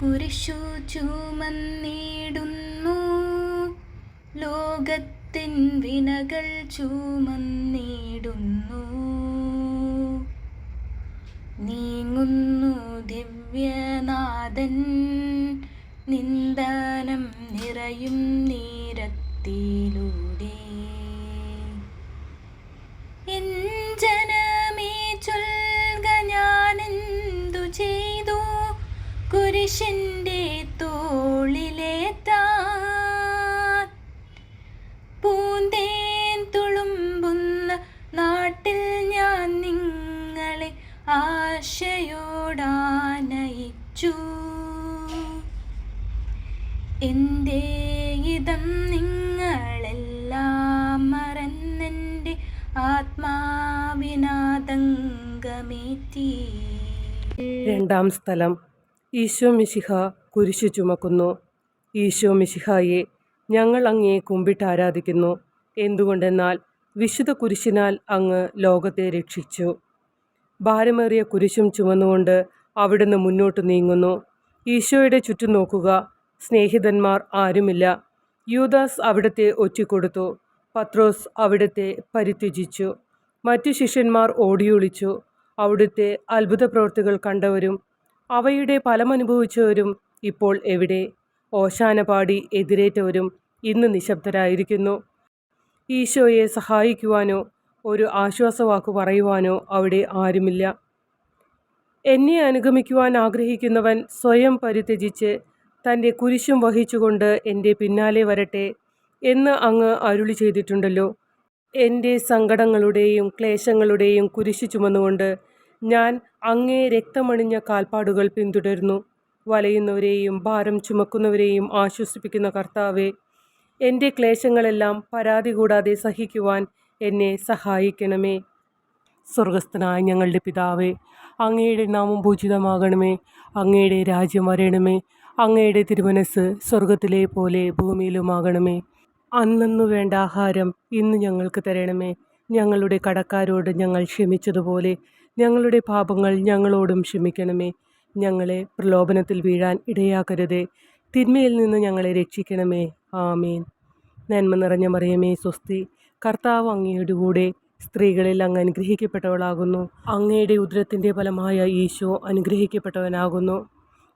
കുരിശു ചുമന്നിടുന്നു, ലോകത്തിൻ വിനകൾ ചുമന്നിടുന്നു. നീങ്ങുന്നു ദിവ്യനാഥൻ, നിന്ദനം നിറയും നീരത്തിലൂടെ. എൻ ജനമേ ചൊൽക, ഞാനെന്തു ചെയ്തു കുരിശിൻ്റെ തോളിലേറ്റാൻ. പൂന്തേൻ തുളുമ്പുന്ന നാട്ടിൽ ഞാൻ നിങ്ങളെ ആശയോടാനയിച്ചു. എൻ്റെ ഇതം നിങ്ങളെല്ലാം മറന്നെൻ്റെ ആത്മാവിനാതങ്കമേറ്റി. രണ്ടാം സ്ഥലം. ഈശോ മിശിഹ കുരിശു ചുമക്കുന്നു. ഈശോ മിശിഹായെ, ഞങ്ങൾ അങ്ങയെ കുമ്പിട്ട് ആരാധിക്കുന്നു. എന്തുകൊണ്ടെന്നാൽ വിശുദ്ധ കുരിശിനാൽ അങ്ങ് ലോകത്തെ രക്ഷിച്ചു. ഭാരമേറിയ കുരിശും ചുമന്നുകൊണ്ട് അവിടുന്ന് മുന്നോട്ട് നീങ്ങുന്നു. ഈശോയുടെ ചുറ്റും നോക്കുക, സ്നേഹിതന്മാർ ആരുമില്ല. യൂദാസ് അവിടത്തെ ഒറ്റിക്കൊടുത്തു. പത്രോസ് അവിടത്തെ പരിത്യജിച്ചു. മറ്റു ശിഷ്യന്മാർ ഓടിയൊളിച്ചു. അവിടുത്തെ അത്ഭുത പ്രവൃത്തികൾ കണ്ടവരും അവയുടെ ഫലമനുഭവിച്ചവരും ഇപ്പോൾ എവിടെ? ഓശാന പാടി എതിരേറ്റവരും ഇന്ന് നിശബ്ദരായിരിക്കുന്നു. ഈശോയെ സഹായിക്കുവാനോ ഒരു ആശ്വാസവാക്ക് പറയുവാനോ അവിടെ ആരുമില്ല. എന്നെ അനുഗമിക്കുവാൻ ആഗ്രഹിക്കുന്നവൻ സ്വയം പരിത്യജിച്ച് തൻ്റെ കുരിശും വഹിച്ചുകൊണ്ട് എൻ്റെ പിന്നാലെ വരട്ടെ എന്ന് അങ്ങ് അരുളി ചെയ്തിട്ടുണ്ടല്ലോ. എൻ്റെ സങ്കടങ്ങളുടെയും ക്ലേശങ്ങളുടെയും കുരിശു ചുമന്നുകൊണ്ട് ഞാൻ അങ്ങേ രക്തമണിഞ്ഞ കാൽപ്പാടുകൾ പിന്തുടരുന്നു. വലയുന്നവരെയും ഭാരം ചുമക്കുന്നവരെയും ആശ്വസിപ്പിക്കുന്ന കർത്താവേ, എൻ്റെ ക്ലേശങ്ങളെല്ലാം പരാതി കൂടാതെ സഹിക്കുവാൻ എന്നെ സഹായിക്കണമേ. സ്വർഗസ്ഥനായ ഞങ്ങളുടെ പിതാവേ, അങ്ങയുടെ നാമം പൂജിതമാകണമേ. അങ്ങയുടെ രാജ്യം വരണമേ. അങ്ങയുടെ തിരുമനസ് സ്വർഗത്തിലെ പോലെ ഭൂമിയിലുമാകണമേ. അന്നന്നു വേണ്ട ആഹാരം ഇന്ന് ഞങ്ങൾക്ക് തരണമേ. ഞങ്ങളുടെ കടക്കാരോട് ഞങ്ങൾ ക്ഷമിച്ചതുപോലെ ഞങ്ങളുടെ പാപങ്ങൾ ഞങ്ങളോടും ക്ഷമിക്കണമേ. ഞങ്ങളെ പ്രലോഭനത്തിൽ വീഴാൻ ഇടയാക്കരുതേ, തിന്മയിൽ നിന്ന് ഞങ്ങളെ രക്ഷിക്കണമേ. ആമേൻ. നന്മ നിറഞ്ഞ മറിയമേ സ്വസ്തി, കർത്താവ് അങ്ങയുടെ കൂടെ, സ്ത്രീകളിൽ അങ്ങ് അനുഗ്രഹിക്കപ്പെട്ടവളാകുന്നു. അങ്ങയുടെ ഉദരത്തിൻ്റെ ഫലമായ ഈശോ അനുഗ്രഹിക്കപ്പെട്ടവനാകുന്നു.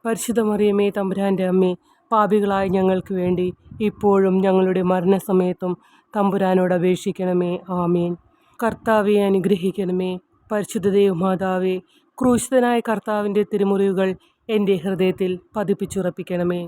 പരിശുദ്ധ മറിയമേ തമ്പുരാൻ്റെ അമ്മേ, പാപികളായ ഞങ്ങൾക്ക് വേണ്ടി ഇപ്പോഴും ഞങ്ങളുടെ മരണസമയത്തും തമ്പുരാനോട് അപേക്ഷിക്കണമേ. ആമേൻ. കർത്താവെ അനുഗ്രഹിക്കണമേ. പരിശുദ്ധ ദൈവമാതാവേ, ക്രൂശിതനായ കർത്താവിൻ്റെ തിരുമുറിവുകൾ എൻ്റെ ഹൃദയത്തിൽ പതിപ്പിച്ചുറപ്പിക്കണമേ.